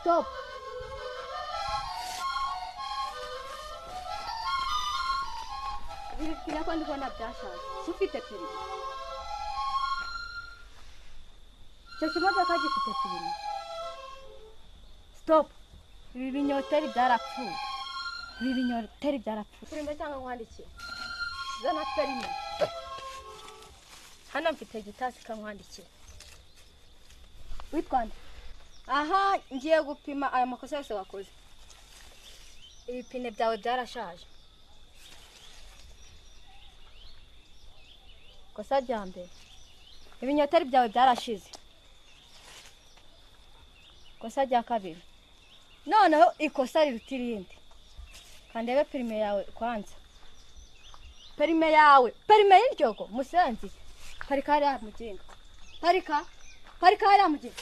stop. Kila kwandi kwenda byashaje. Ufite perimi. Cyo kimodoka gifite perimi. Stop. Ibi binyoteri byarapfuye. Ibi binyoteri byarapfuye. Perimi cyangwa nkwandikiye. Zana perimi. Hano mfite gitasi kamwandikiye. Witwande. Aha ngiye gupima aya makosa yose wakoze. Ibipine byawe byarashaje. Kosa ryambere. Ibinyoteri byawe byarashize. Kosa rya kabiri. Noneho ikosa riruta irindi. Kandebe perime yawe kwanza. Perime yawe. Perime y'iryogo musenzi. Parika hariya mugenda. Parika hariya mugenda.